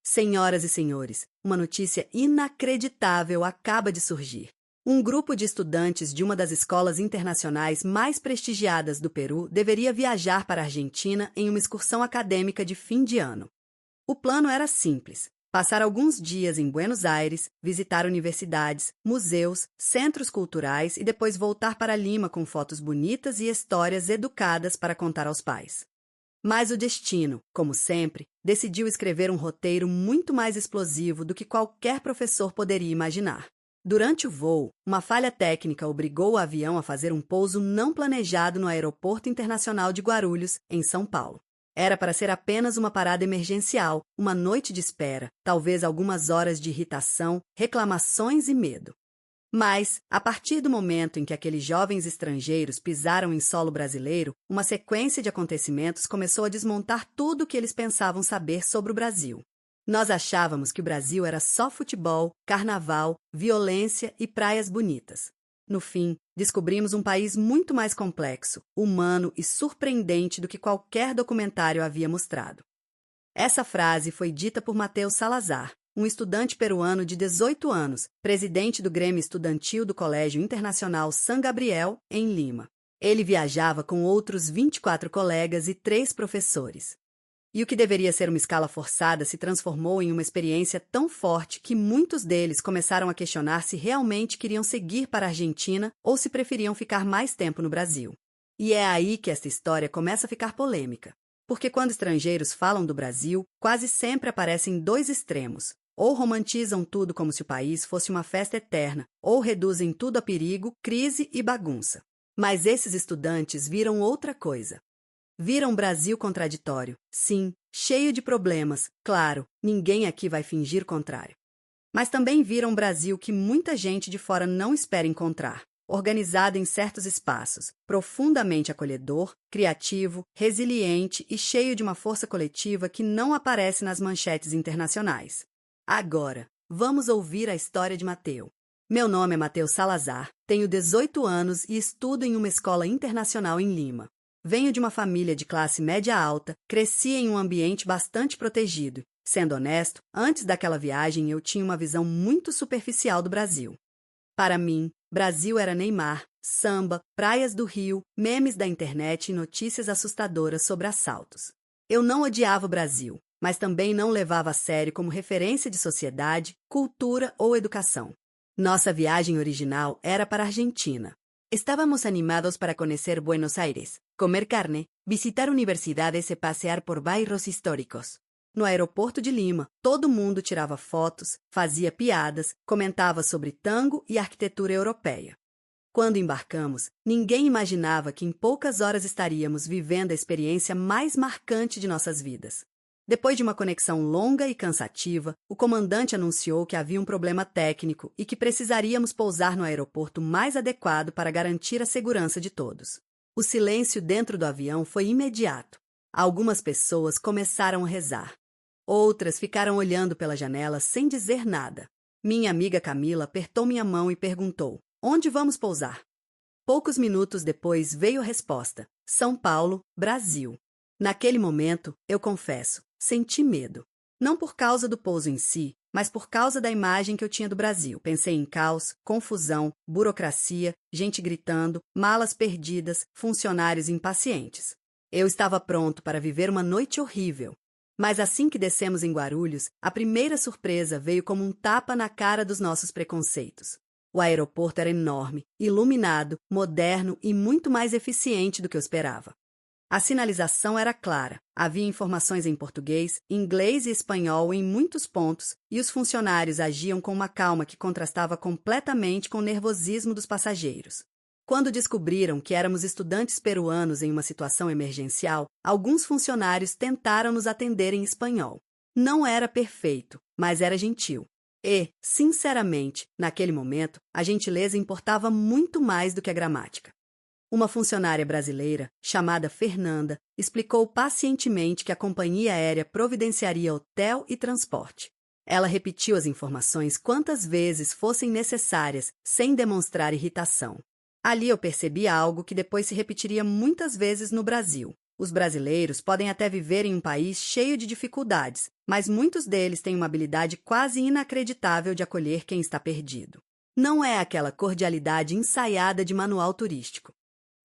Senhoras e senhores, uma notícia inacreditável acaba de surgir. Um grupo de estudantes de uma das escolas internacionais mais prestigiadas do Peru deveria viajar para a Argentina em uma excursão acadêmica de fim de ano. O plano era simples: passar alguns dias em Buenos Aires, visitar universidades, museus, centros culturais e depois voltar para Lima com fotos bonitas e histórias educadas para contar aos pais. Mas o destino, como sempre, decidiu escrever um roteiro muito mais explosivo do que qualquer professor poderia imaginar. Durante o voo, uma falha técnica obrigou o avião a fazer um pouso não planejado no Aeroporto Internacional de Guarulhos, em São Paulo. Era para ser apenas uma parada emergencial, uma noite de espera, talvez algumas horas de irritação, reclamações e medo. Mas, a partir do momento em que aqueles jovens estrangeiros pisaram em solo brasileiro, uma sequência de acontecimentos começou a desmontar tudo o que eles pensavam saber sobre o Brasil. Nós achávamos que o Brasil era só futebol, carnaval, violência e praias bonitas. No fim, descobrimos um país muito mais complexo, humano e surpreendente do que qualquer documentário havia mostrado. Essa frase foi dita por Mateus Salazar, um estudante peruano de 18 anos, presidente do Grêmio Estudantil do Colégio Internacional San Gabriel, em Lima. Ele viajava com outros 24 colegas e 3 professores. E o que deveria ser uma escala forçada se transformou em uma experiência tão forte que muitos deles começaram a questionar se realmente queriam seguir para a Argentina ou se preferiam ficar mais tempo no Brasil. E é aí que esta história começa a ficar polêmica. Porque quando estrangeiros falam do Brasil, quase sempre aparecem 2 extremos. Ou romantizam tudo como se o país fosse uma festa eterna, ou reduzem tudo a perigo, crise e bagunça. Mas esses estudantes viram outra coisa. Viram Brasil contraditório, sim, cheio de problemas, claro, ninguém aqui vai fingir contrário. Mas também viram Brasil que muita gente de fora não espera encontrar. Organizado em certos espaços, profundamente acolhedor, criativo, resiliente e cheio de uma força coletiva que não aparece nas manchetes internacionais. Agora, vamos ouvir a história de Mateu. Meu nome é Mateus Salazar, tenho 18 anos e estudo em uma escola internacional em Lima. Venho de uma família de classe média alta, cresci em um ambiente bastante protegido. Sendo honesto, antes daquela viagem eu tinha uma visão muito superficial do Brasil. Para mim, Brasil era Neymar, samba, praias do Rio, memes da internet e notícias assustadoras sobre assaltos. Eu não odiava o Brasil, mas também não levava a sério como referência de sociedade, cultura ou educação. Nossa viagem original era para a Argentina. Estávamos animados para conhecer Buenos Aires, comer carne, visitar universidades e passear por bairros históricos. No aeroporto de Lima, todo mundo tirava fotos, fazia piadas, comentava sobre tango e arquitetura europeia. Quando embarcamos, ninguém imaginava que em poucas horas estaríamos vivendo a experiência mais marcante de nossas vidas. Depois de uma conexão longa e cansativa, o comandante anunciou que havia um problema técnico e que precisaríamos pousar no aeroporto mais adequado para garantir a segurança de todos. O silêncio dentro do avião foi imediato. Algumas pessoas começaram a rezar. Outras ficaram olhando pela janela sem dizer nada. Minha amiga Camila apertou minha mão e perguntou: "Onde vamos pousar?" Poucos minutos depois veio a resposta: São Paulo, Brasil. Naquele momento, eu confesso, senti medo. Não por causa do pouso em si, mas por causa da imagem que eu tinha do Brasil. Pensei em caos, confusão, burocracia, gente gritando, malas perdidas, funcionários impacientes. Eu estava pronto para viver uma noite horrível. Mas assim que descemos em Guarulhos, a primeira surpresa veio como um tapa na cara dos nossos preconceitos. O aeroporto era enorme, iluminado, moderno e muito mais eficiente do que eu esperava. A sinalização era clara, havia informações em português, inglês e espanhol em muitos pontos, e os funcionários agiam com uma calma que contrastava completamente com o nervosismo dos passageiros. Quando descobriram que éramos estudantes peruanos em uma situação emergencial, alguns funcionários tentaram nos atender em espanhol. Não era perfeito, mas era gentil. E, sinceramente, naquele momento, a gentileza importava muito mais do que a gramática. Uma funcionária brasileira, chamada Fernanda, explicou pacientemente que a companhia aérea providenciaria hotel e transporte. Ela repetiu as informações quantas vezes fossem necessárias, sem demonstrar irritação. Ali eu percebi algo que depois se repetiria muitas vezes no Brasil. Os brasileiros podem até viver em um país cheio de dificuldades, mas muitos deles têm uma habilidade quase inacreditável de acolher quem está perdido. Não é aquela cordialidade ensaiada de manual turístico.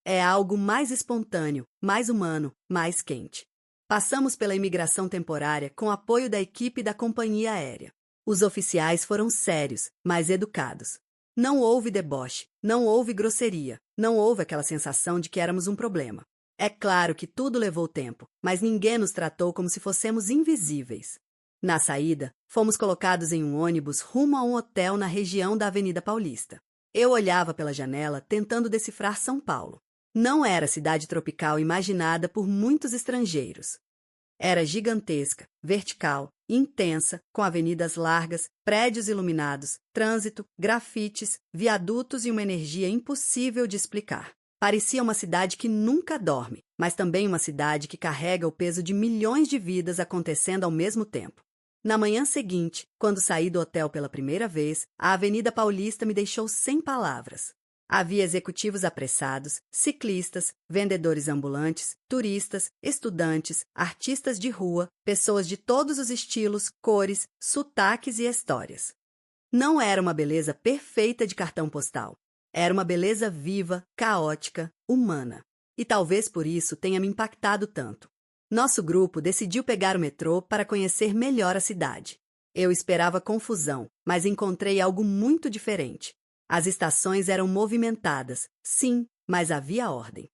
É algo mais espontâneo, mais humano, mais quente. Passamos pela imigração temporária com apoio da equipe da companhia aérea. Os oficiais foram sérios, mas educados. Não houve deboche, não houve grosseria, não houve aquela sensação de que éramos um problema. É claro que tudo levou tempo, mas ninguém nos tratou como se fossemos invisíveis. Na saída, fomos colocados em um ônibus rumo a um hotel na região da Avenida Paulista. Eu olhava pela janela tentando decifrar São Paulo. Não era a cidade tropical imaginada por muitos estrangeiros. Era gigantesca, vertical, intensa, com avenidas largas, prédios iluminados, trânsito, grafites, viadutos e uma energia impossível de explicar. Parecia uma cidade que nunca dorme, mas também uma cidade que carrega o peso de milhões de vidas acontecendo ao mesmo tempo. Na manhã seguinte, quando saí do hotel pela primeira vez, a Avenida Paulista me deixou sem palavras. Havia executivos apressados, ciclistas, vendedores ambulantes, turistas, estudantes, artistas de rua, pessoas de todos os estilos, cores, sotaques e histórias. Não era uma beleza perfeita de cartão postal. Era uma beleza viva, caótica, humana. E talvez por isso tenha me impactado tanto. Nosso grupo decidiu pegar o metrô para conhecer melhor a cidade. Eu esperava confusão, mas encontrei algo muito diferente. As estações eram movimentadas, sim, mas havia ordem.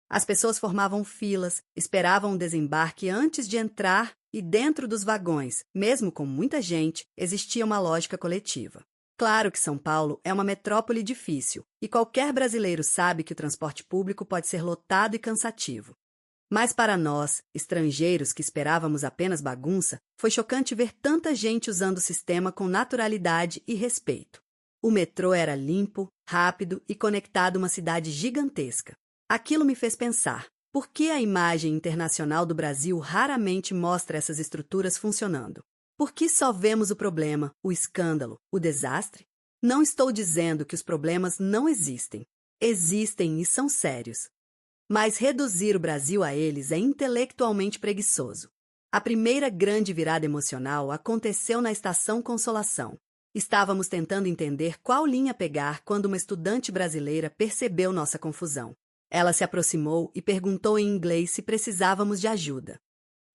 As pessoas formavam filas, esperavam o desembarque antes de entrar e dentro dos vagões, mesmo com muita gente, existia uma lógica coletiva. Claro que São Paulo é uma metrópole difícil e qualquer brasileiro sabe que o transporte público pode ser lotado e cansativo. Mas para nós, estrangeiros que esperávamos apenas bagunça, foi chocante ver tanta gente usando o sistema com naturalidade e respeito. O metrô era limpo, rápido e conectado a uma cidade gigantesca. Aquilo me fez pensar, por que a imagem internacional do Brasil raramente mostra essas estruturas funcionando? Por que só vemos o problema, o escândalo, o desastre? Não estou dizendo que os problemas não existem. Existem e são sérios. Mas reduzir o Brasil a eles é intelectualmente preguiçoso. A primeira grande virada emocional aconteceu na Estação Consolação. Estávamos tentando entender qual linha pegar quando uma estudante brasileira percebeu nossa confusão. Ela se aproximou e perguntou em inglês se precisávamos de ajuda.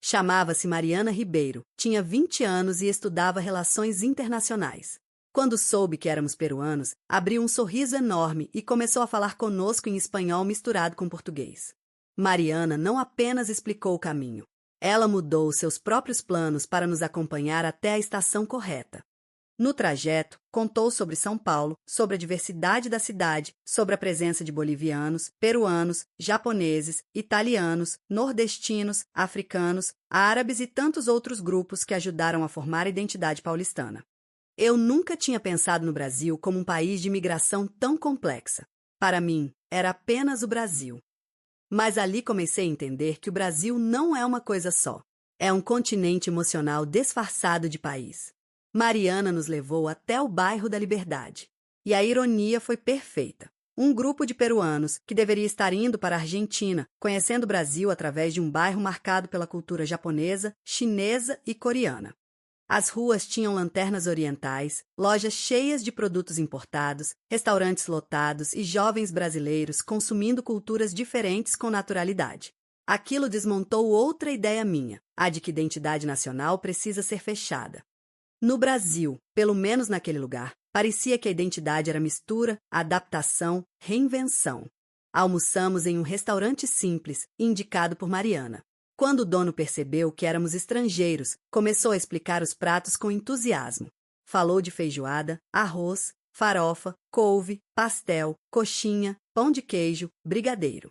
Chamava-se Mariana Ribeiro, tinha 20 anos e estudava Relações Internacionais. Quando soube que éramos peruanos, abriu um sorriso enorme e começou a falar conosco em espanhol misturado com português. Mariana não apenas explicou o caminho. Ela mudou seus próprios planos para nos acompanhar até a estação correta. No trajeto, contou sobre São Paulo, sobre a diversidade da cidade, sobre a presença de bolivianos, peruanos, japoneses, italianos, nordestinos, africanos, árabes e tantos outros grupos que ajudaram a formar a identidade paulistana. Eu nunca tinha pensado no Brasil como um país de imigração tão complexa. Para mim, era apenas o Brasil. Mas ali comecei a entender que o Brasil não é uma coisa só. É um continente emocional disfarçado de país. Mariana nos levou até o bairro da Liberdade. E a ironia foi perfeita. Um grupo de peruanos, que deveria estar indo para a Argentina, conhecendo o Brasil através de um bairro marcado pela cultura japonesa, chinesa e coreana. As ruas tinham lanternas orientais, lojas cheias de produtos importados, restaurantes lotados e jovens brasileiros consumindo culturas diferentes com naturalidade. Aquilo desmontou outra ideia minha, a de que identidade nacional precisa ser fechada. No Brasil, pelo menos naquele lugar, parecia que a identidade era mistura, adaptação, reinvenção. Almoçamos em um restaurante simples, indicado por Mariana. Quando o dono percebeu que éramos estrangeiros, começou a explicar os pratos com entusiasmo. Falou de feijoada, arroz, farofa, couve, pastel, coxinha, pão de queijo, brigadeiro.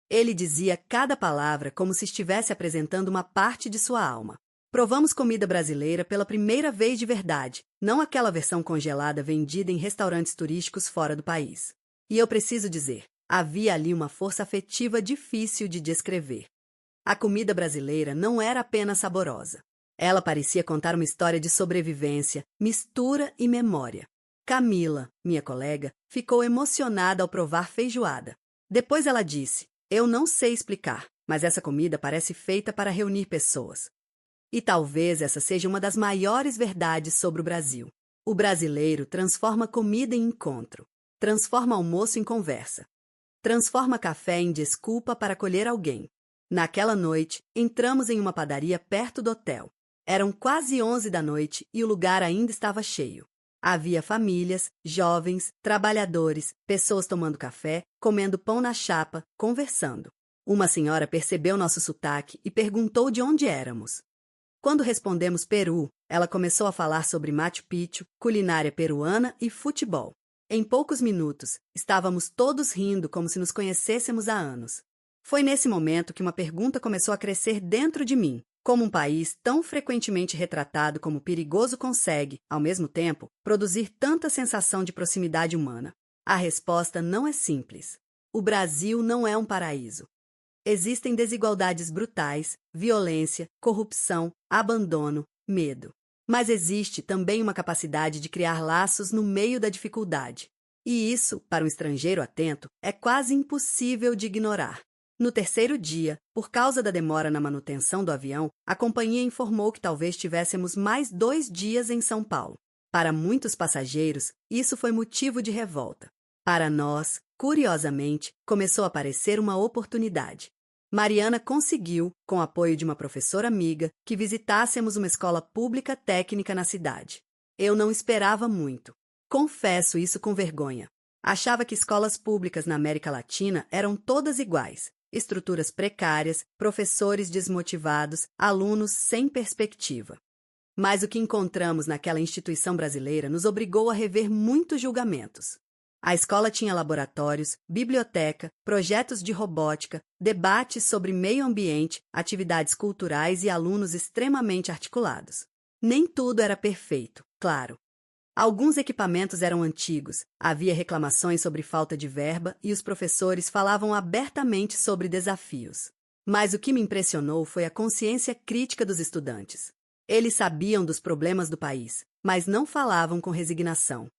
Ele dizia cada palavra como se estivesse apresentando uma parte de sua alma. Provamos comida brasileira pela primeira vez de verdade, não aquela versão congelada vendida em restaurantes turísticos fora do país. E eu preciso dizer, havia ali uma força afetiva difícil de descrever. A comida brasileira não era apenas saborosa. Ela parecia contar uma história de sobrevivência, mistura e memória. Camila, minha colega, ficou emocionada ao provar feijoada. Depois ela disse, eu não sei explicar, mas essa comida parece feita para reunir pessoas. E talvez essa seja uma das maiores verdades sobre o Brasil. O brasileiro transforma comida em encontro, transforma almoço em conversa, transforma café em desculpa para acolher alguém. Naquela noite, entramos em uma padaria perto do hotel. Eram quase 11 da noite e o lugar ainda estava cheio. Havia famílias, jovens, trabalhadores, pessoas tomando café, comendo pão na chapa, conversando. Uma senhora percebeu nosso sotaque e perguntou de onde éramos. Quando respondemos Peru, ela começou a falar sobre Machu Picchu, culinária peruana e futebol. Em poucos minutos, estávamos todos rindo como se nos conhecêssemos há anos. Foi nesse momento que uma pergunta começou a crescer dentro de mim. Como um país tão frequentemente retratado como perigoso consegue, ao mesmo tempo, produzir tanta sensação de proximidade humana? A resposta não é simples. O Brasil não é um paraíso. Existem desigualdades brutais, violência, corrupção, abandono, medo. Mas existe também uma capacidade de criar laços no meio da dificuldade. E isso, para um estrangeiro atento, é quase impossível de ignorar. No terceiro dia, por causa da demora na manutenção do avião, a companhia informou que talvez tivéssemos mais 2 dias em São Paulo. Para muitos passageiros, isso foi motivo de revolta. Para nós, curiosamente, começou a aparecer uma oportunidade. Mariana conseguiu, com o apoio de uma professora amiga, que visitássemos uma escola pública técnica na cidade. Eu não esperava muito. Confesso isso com vergonha. Achava que escolas públicas na América Latina eram todas iguais. Estruturas precárias, professores desmotivados, alunos sem perspectiva. Mas o que encontramos naquela instituição brasileira nos obrigou a rever muitos julgamentos. A escola tinha laboratórios, biblioteca, projetos de robótica, debates sobre meio ambiente, atividades culturais e alunos extremamente articulados. Nem tudo era perfeito, claro. Alguns equipamentos eram antigos, havia reclamações sobre falta de verba e os professores falavam abertamente sobre desafios. Mas o que me impressionou foi a consciência crítica dos estudantes. Eles sabiam dos problemas do país, mas não falavam com resignação.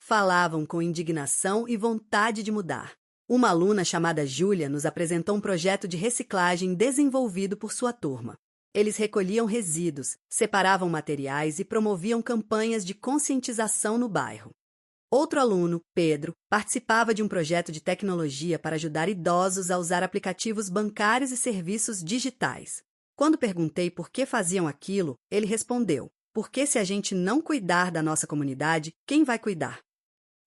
Falavam com indignação e vontade de mudar. Uma aluna chamada Júlia nos apresentou um projeto de reciclagem desenvolvido por sua turma. Eles recolhiam resíduos, separavam materiais e promoviam campanhas de conscientização no bairro. Outro aluno, Pedro, participava de um projeto de tecnologia para ajudar idosos a usar aplicativos bancários e serviços digitais. Quando perguntei por que faziam aquilo, ele respondeu: "Porque se a gente não cuidar da nossa comunidade, quem vai cuidar?"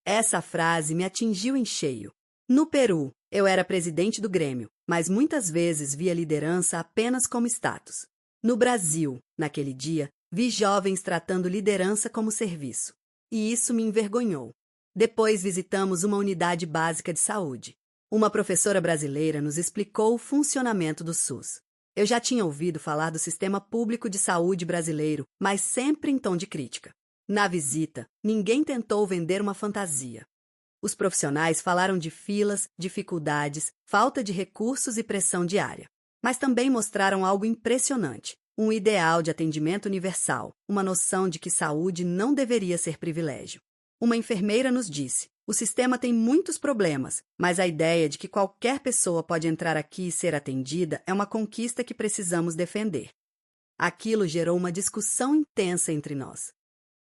Essa frase me atingiu em cheio. No Peru, eu era presidente do Grêmio, mas muitas vezes via liderança apenas como status. No Brasil, naquele dia, vi jovens tratando liderança como serviço. E isso me envergonhou. Depois visitamos uma unidade básica de saúde. Uma professora brasileira nos explicou o funcionamento do SUS. Eu já tinha ouvido falar do sistema público de saúde brasileiro, mas sempre em tom de crítica. Na visita, ninguém tentou vender uma fantasia. Os profissionais falaram de filas, dificuldades, falta de recursos e pressão diária. Mas também mostraram algo impressionante, um ideal de atendimento universal, uma noção de que saúde não deveria ser privilégio. Uma enfermeira nos disse: "O sistema tem muitos problemas, mas a ideia de que qualquer pessoa pode entrar aqui e ser atendida é uma conquista que precisamos defender." Aquilo gerou uma discussão intensa entre nós.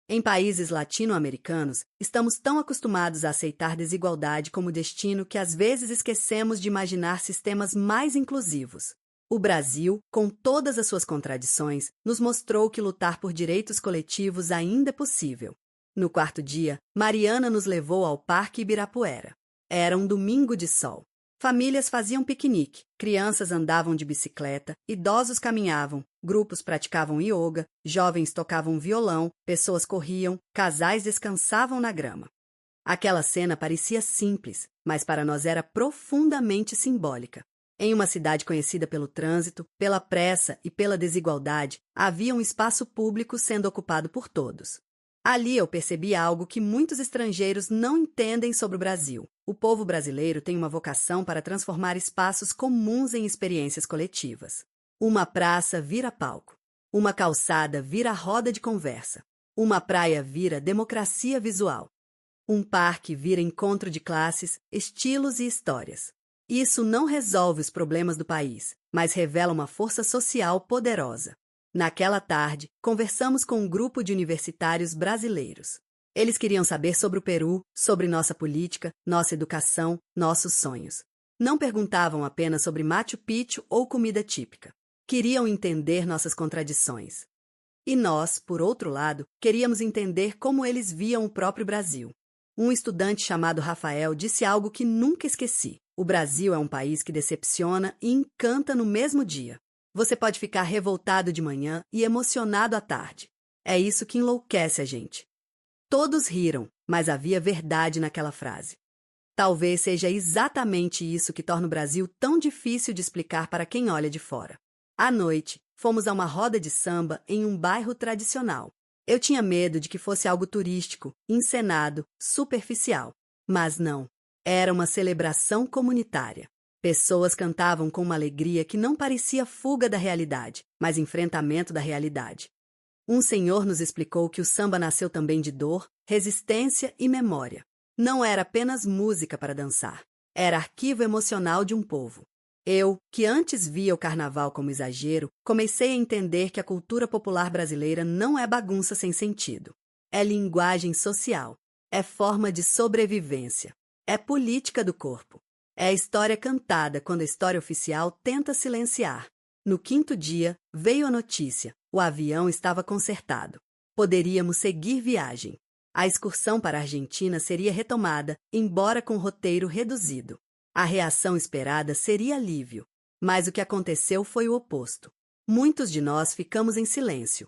Em países latino-americanos, estamos tão acostumados a aceitar desigualdade como destino que às vezes esquecemos de imaginar sistemas mais inclusivos. O Brasil, com todas as suas contradições, nos mostrou que lutar por direitos coletivos ainda é possível. No quarto dia, Mariana nos levou ao Parque Ibirapuera. Era um domingo de sol. Famílias faziam piquenique, crianças andavam de bicicleta, idosos caminhavam, grupos praticavam yoga, jovens tocavam violão, pessoas corriam, casais descansavam na grama. Aquela cena parecia simples, mas para nós era profundamente simbólica. Em uma cidade conhecida pelo trânsito, pela pressa e pela desigualdade, havia um espaço público sendo ocupado por todos. Ali eu percebi algo que muitos estrangeiros não entendem sobre o Brasil. O povo brasileiro tem uma vocação para transformar espaços comuns em experiências coletivas. Uma praça vira palco. Uma calçada vira roda de conversa. Uma praia vira democracia visual. Um parque vira encontro de classes, estilos e histórias. Isso não resolve os problemas do país, mas revela uma força social poderosa. Naquela tarde, conversamos com um grupo de universitários brasileiros. Eles queriam saber sobre o Peru, sobre nossa política, nossa educação, nossos sonhos. Não perguntavam apenas sobre Machu Picchu ou comida típica. Queriam entender nossas contradições. E nós, por outro lado, queríamos entender como eles viam o próprio Brasil. Um estudante chamado Rafael disse algo que nunca esqueci. O Brasil é um país que decepciona e encanta no mesmo dia. Você pode ficar revoltado de manhã e emocionado à tarde. É isso que enlouquece a gente. Todos riram, mas havia verdade naquela frase. Talvez seja exatamente isso que torna o Brasil tão difícil de explicar para quem olha de fora. À noite, fomos a uma roda de samba em um bairro tradicional. Eu tinha medo de que fosse algo turístico, encenado, superficial. Mas não. Era uma celebração comunitária. Pessoas cantavam com uma alegria que não parecia fuga da realidade, mas enfrentamento da realidade. Um senhor nos explicou que o samba nasceu também de dor, resistência e memória. Não era apenas música para dançar. Era arquivo emocional de um povo. Eu, que antes via o carnaval como exagero, comecei a entender que a cultura popular brasileira não é bagunça sem sentido. É linguagem social. É forma de sobrevivência. É política do corpo. É a história cantada quando a história oficial tenta silenciar. No quinto dia, veio a notícia. O avião estava consertado. Poderíamos seguir viagem. A excursão para a Argentina seria retomada, embora com roteiro reduzido. A reação esperada seria alívio, mas o que aconteceu foi o oposto. Muitos de nós ficamos em silêncio.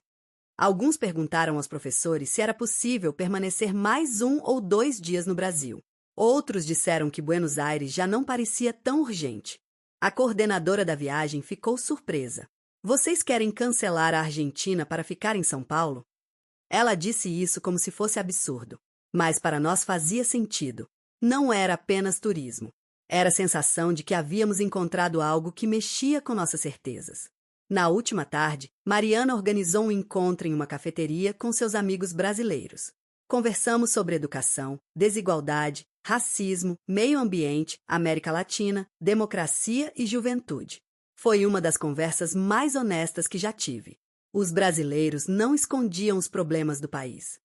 Alguns perguntaram aos professores se era possível permanecer mais 1 ou 2 dias no Brasil. Outros disseram que Buenos Aires já não parecia tão urgente. A coordenadora da viagem ficou surpresa. Vocês querem cancelar a Argentina para ficar em São Paulo? Ela disse isso como se fosse absurdo, mas para nós fazia sentido. Não era apenas turismo. Era a sensação de que havíamos encontrado algo que mexia com nossas certezas. Na última tarde, Mariana organizou um encontro em uma cafeteria com seus amigos brasileiros. Conversamos sobre educação, desigualdade, racismo, meio ambiente, América Latina, democracia e juventude. Foi uma das conversas mais honestas que já tive. Os brasileiros não escondiam os problemas do país.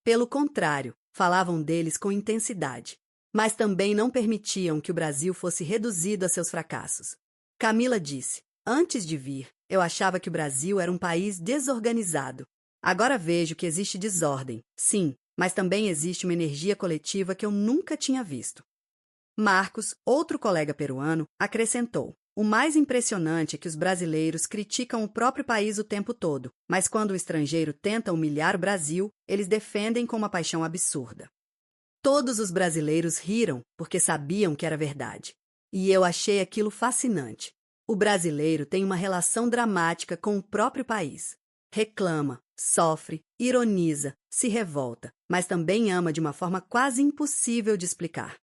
Pelo contrário, falavam deles com intensidade. Mas também não permitiam que o Brasil fosse reduzido a seus fracassos. Camila disse, antes de vir, eu achava que o Brasil era um país desorganizado. Agora vejo que existe desordem, sim, mas também existe uma energia coletiva que eu nunca tinha visto. Marcos, outro colega peruano, acrescentou, o mais impressionante é que os brasileiros criticam o próprio país o tempo todo, mas quando o estrangeiro tenta humilhar o Brasil, eles defendem com uma paixão absurda. Todos os brasileiros riram porque sabiam que era verdade. E eu achei aquilo fascinante. O brasileiro tem uma relação dramática com o próprio país. Reclama, sofre, ironiza, se revolta, mas também ama de uma forma quase impossível de explicar.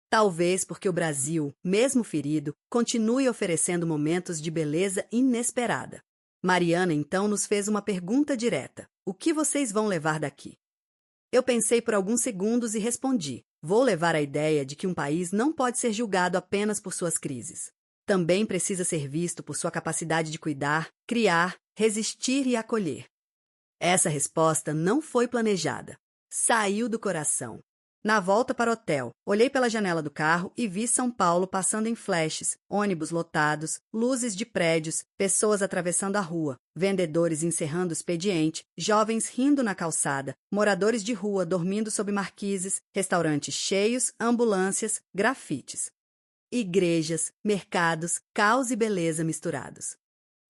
Talvez porque o Brasil, mesmo ferido, continue oferecendo momentos de beleza inesperada. Mariana então nos fez uma pergunta direta. O que vocês vão levar daqui? Eu pensei por alguns segundos e respondi. Vou levar a ideia de que um país não pode ser julgado apenas por suas crises. Também precisa ser visto por sua capacidade de cuidar, criar, resistir e acolher. Essa resposta não foi planejada. Saiu do coração. Na volta para o hotel, olhei pela janela do carro e vi São Paulo passando em flashes, ônibus lotados, luzes de prédios, pessoas atravessando a rua, vendedores encerrando o expediente, jovens rindo na calçada, moradores de rua dormindo sob marquises, restaurantes cheios, ambulâncias, grafites. Igrejas, mercados, caos e beleza misturados.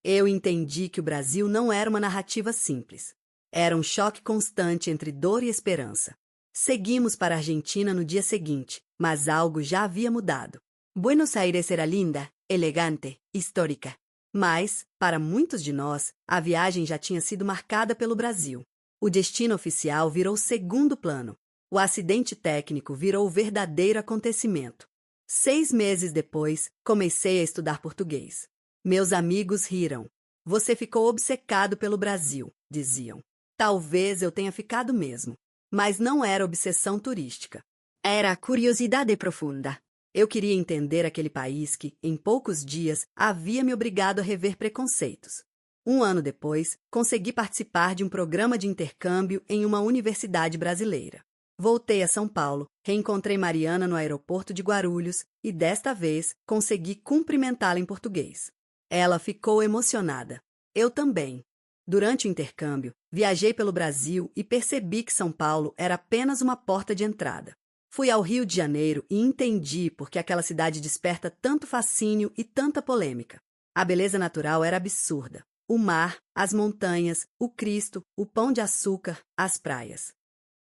Eu entendi que o Brasil não era uma narrativa simples. Era um choque constante entre dor e esperança. Seguimos para a Argentina no dia seguinte, mas algo já havia mudado. Buenos Aires era linda, elegante, histórica. Mas, para muitos de nós, a viagem já tinha sido marcada pelo Brasil. O destino oficial virou segundo plano. O acidente técnico virou o verdadeiro acontecimento. 6 meses depois, comecei a estudar português. Meus amigos riram. Você ficou obcecado pelo Brasil, diziam. Talvez eu tenha ficado mesmo. Mas não era obsessão turística. Era curiosidade profunda. Eu queria entender aquele país que, em poucos dias, havia me obrigado a rever preconceitos. Um ano depois, consegui participar de um programa de intercâmbio em uma universidade brasileira. Voltei a São Paulo, reencontrei Mariana no aeroporto de Guarulhos e, desta vez, consegui cumprimentá-la em português. Ela ficou emocionada. Eu também. Durante o intercâmbio, viajei pelo Brasil e percebi que São Paulo era apenas uma porta de entrada. Fui ao Rio de Janeiro e entendi por que aquela cidade desperta tanto fascínio e tanta polêmica. A beleza natural era absurda. O mar, as montanhas, o Cristo, o Pão de Açúcar, as praias.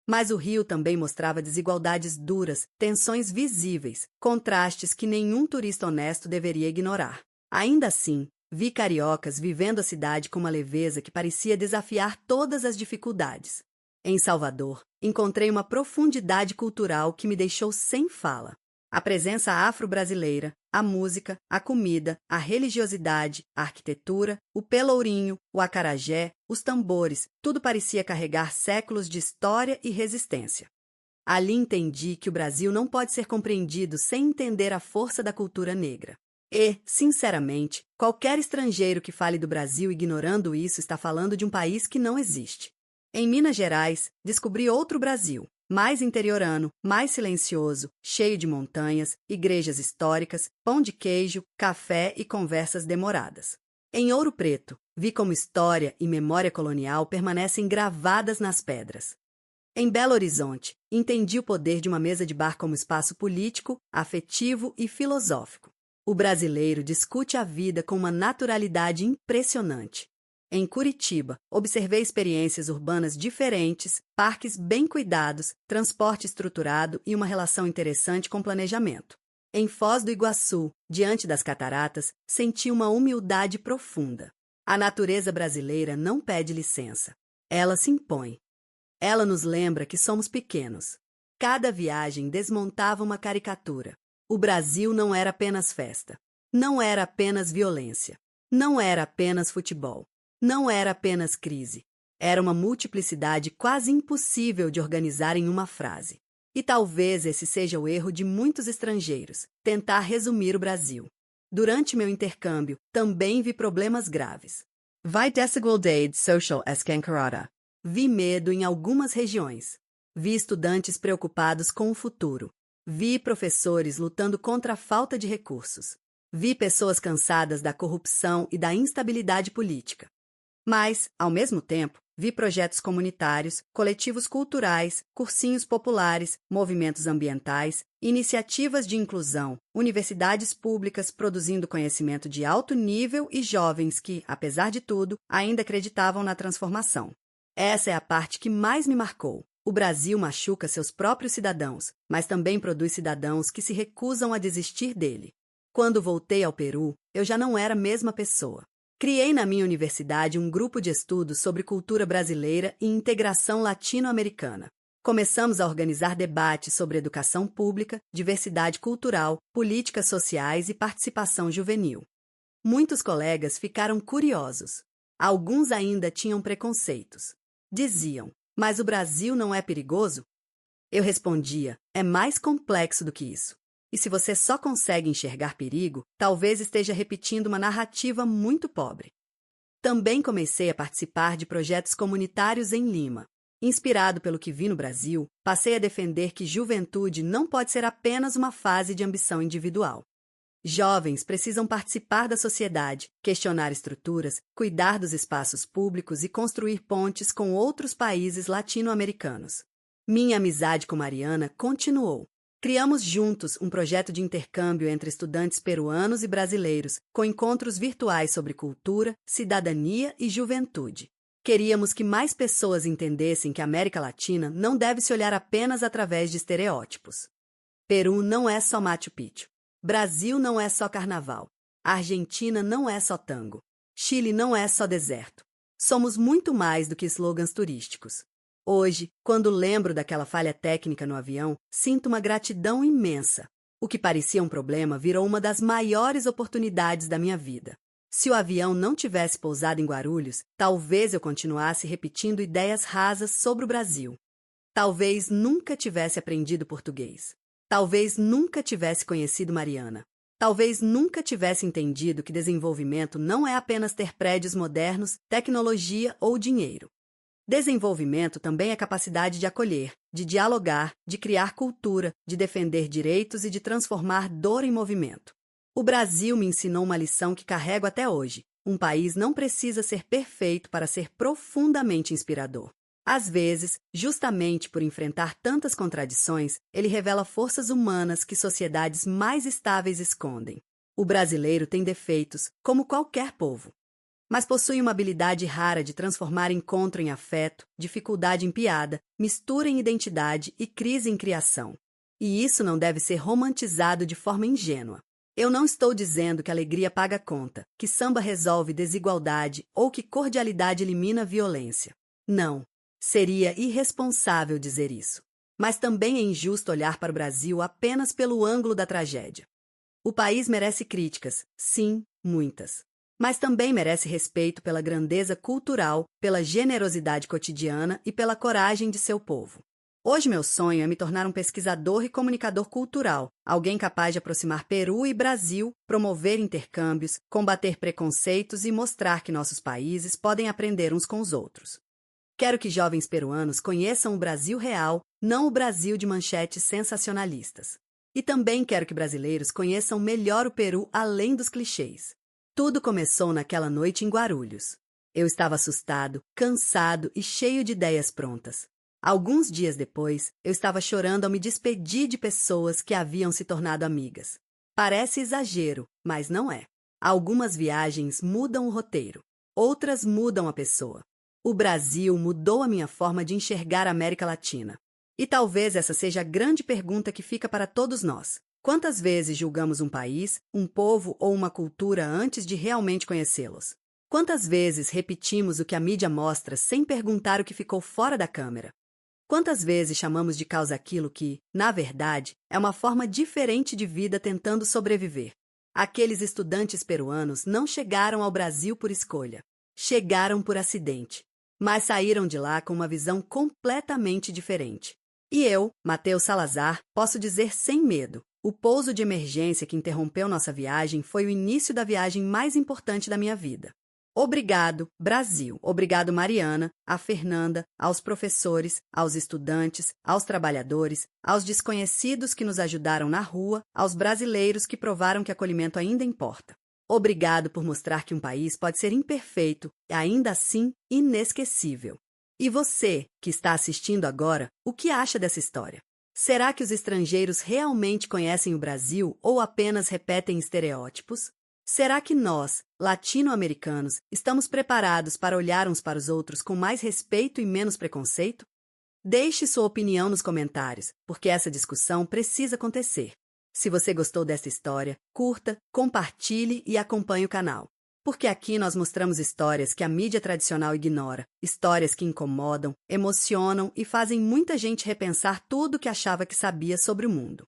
Mas o Rio também mostrava desigualdades duras, tensões visíveis, contrastes que nenhum turista honesto deveria ignorar. Ainda assim, vi cariocas vivendo a cidade com uma leveza que parecia desafiar todas as dificuldades. Em Salvador, encontrei uma profundidade cultural que me deixou sem fala. A presença afro-brasileira, a música, a comida, a religiosidade, a arquitetura, o pelourinho, o acarajé, os tambores, tudo parecia carregar séculos de história e resistência. Ali entendi que o Brasil não pode ser compreendido sem entender a força da cultura negra. E, sinceramente, qualquer estrangeiro que fale do Brasil ignorando isso está falando de um país que não existe. Em Minas Gerais, descobri outro Brasil, mais interiorano, mais silencioso, cheio de montanhas, igrejas históricas, pão de queijo, café e conversas demoradas. Em Ouro Preto, vi como história e memória colonial permanecem gravadas nas pedras. Em Belo Horizonte, entendi o poder de uma mesa de bar como espaço político, afetivo e filosófico. O brasileiro discute a vida com uma naturalidade impressionante. Em Curitiba, observei experiências urbanas diferentes, parques bem cuidados, transporte estruturado e uma relação interessante com planejamento. Em Foz do Iguaçu, diante das cataratas, senti uma humildade profunda. A natureza brasileira não pede licença. Ela se impõe. Ela nos lembra que somos pequenos. Cada viagem desmontava uma caricatura. O Brasil não era apenas festa. Não era apenas violência. Não era apenas futebol. Não era apenas crise. Era uma multiplicidade quase impossível de organizar em uma frase. E talvez esse seja o erro de muitos estrangeiros, tentar resumir o Brasil. Durante meu intercâmbio, também vi problemas graves. Vai desigualdade social escancarada. Vi medo em algumas regiões. Vi estudantes preocupados com o futuro. Vi professores lutando contra a falta de recursos. Vi pessoas cansadas da corrupção e da instabilidade política. Mas, ao mesmo tempo, vi projetos comunitários, coletivos culturais, cursinhos populares, movimentos ambientais, iniciativas de inclusão, universidades públicas produzindo conhecimento de alto nível e jovens que, apesar de tudo, ainda acreditavam na transformação. Essa é a parte que mais me marcou. O Brasil machuca seus próprios cidadãos, mas também produz cidadãos que se recusam a desistir dele. Quando voltei ao Peru, eu já não era a mesma pessoa. Criei na minha universidade um grupo de estudos sobre cultura brasileira e integração latino-americana. Começamos a organizar debates sobre educação pública, diversidade cultural, políticas sociais e participação juvenil. Muitos colegas ficaram curiosos. Alguns ainda tinham preconceitos. Diziam, mas o Brasil não é perigoso? Eu respondia, é mais complexo do que isso. E se você só consegue enxergar perigo, talvez esteja repetindo uma narrativa muito pobre. Também comecei a participar de projetos comunitários em Lima. Inspirado pelo que vi no Brasil, passei a defender que juventude não pode ser apenas uma fase de ambição individual. Jovens precisam participar da sociedade, questionar estruturas, cuidar dos espaços públicos e construir pontes com outros países latino-americanos. Minha amizade com Mariana continuou. Criamos juntos um projeto de intercâmbio entre estudantes peruanos e brasileiros, com encontros virtuais sobre cultura, cidadania e juventude. Queríamos que mais pessoas entendessem que a América Latina não deve se olhar apenas através de estereótipos. Peru não é só Machu Picchu. Brasil não é só carnaval. Argentina não é só tango. Chile não é só deserto. Somos muito mais do que slogans turísticos. Hoje, quando lembro daquela falha técnica no avião, sinto uma gratidão imensa. O que parecia um problema virou uma das maiores oportunidades da minha vida. Se o avião não tivesse pousado em Guarulhos, talvez eu continuasse repetindo ideias rasas sobre o Brasil. Talvez nunca tivesse aprendido português. Talvez nunca tivesse conhecido Mariana. Talvez nunca tivesse entendido que desenvolvimento não é apenas ter prédios modernos, tecnologia ou dinheiro. Desenvolvimento também é capacidade de acolher, de dialogar, de criar cultura, de defender direitos e de transformar dor em movimento. O Brasil me ensinou uma lição que carrego até hoje. Um país não precisa ser perfeito para ser profundamente inspirador. Às vezes, justamente por enfrentar tantas contradições, ele revela forças humanas que sociedades mais estáveis escondem. O brasileiro tem defeitos, como qualquer povo, mas possui uma habilidade rara de transformar encontro em afeto, dificuldade em piada, mistura em identidade e crise em criação. E isso não deve ser romantizado de forma ingênua. Eu não estou dizendo que alegria paga conta, que samba resolve desigualdade ou que cordialidade elimina violência. Não, seria irresponsável dizer isso. Mas também é injusto olhar para o Brasil apenas pelo ângulo da tragédia. O país merece críticas, sim, muitas. Mas também merece respeito pela grandeza cultural, pela generosidade cotidiana e pela coragem de seu povo. Hoje meu sonho é me tornar um pesquisador e comunicador cultural, alguém capaz de aproximar Peru e Brasil, promover intercâmbios, combater preconceitos e mostrar que nossos países podem aprender uns com os outros. Quero que jovens peruanos conheçam o Brasil real, não o Brasil de manchetes sensacionalistas. E também quero que brasileiros conheçam melhor o Peru além dos clichês. Tudo começou naquela noite em Guarulhos. Eu estava assustado, cansado e cheio de ideias prontas. Alguns dias depois, eu estava chorando ao me despedir de pessoas que haviam se tornado amigas. Parece exagero, mas não é. Algumas viagens mudam o roteiro, outras mudam a pessoa. O Brasil mudou a minha forma de enxergar a América Latina. E talvez essa seja a grande pergunta que fica para todos nós. Quantas vezes julgamos um país, um povo ou uma cultura antes de realmente conhecê-los? Quantas vezes repetimos o que a mídia mostra sem perguntar o que ficou fora da câmera? Quantas vezes chamamos de causa aquilo que, na verdade, é uma forma diferente de vida tentando sobreviver? Aqueles estudantes peruanos não chegaram ao Brasil por escolha. Chegaram por acidente. Mas saíram de lá com uma visão completamente diferente. E eu, Matheus Salazar, posso dizer sem medo, o pouso de emergência que interrompeu nossa viagem foi o início da viagem mais importante da minha vida. Obrigado, Brasil. Obrigado, Mariana, a Fernanda, aos professores, aos estudantes, aos trabalhadores, aos desconhecidos que nos ajudaram na rua, aos brasileiros que provaram que acolhimento ainda importa. Obrigado por mostrar que um país pode ser imperfeito e ainda assim inesquecível. E você, que está assistindo agora, o que acha dessa história? Será que os estrangeiros realmente conhecem o Brasil ou apenas repetem estereótipos? Será que nós, latino-americanos, estamos preparados para olhar uns para os outros com mais respeito e menos preconceito? Deixe sua opinião nos comentários, porque essa discussão precisa acontecer. Se você gostou desta história, curta, compartilhe e acompanhe o canal. Porque aqui nós mostramos histórias que a mídia tradicional ignora, histórias que incomodam, emocionam e fazem muita gente repensar tudo o que achava que sabia sobre o mundo.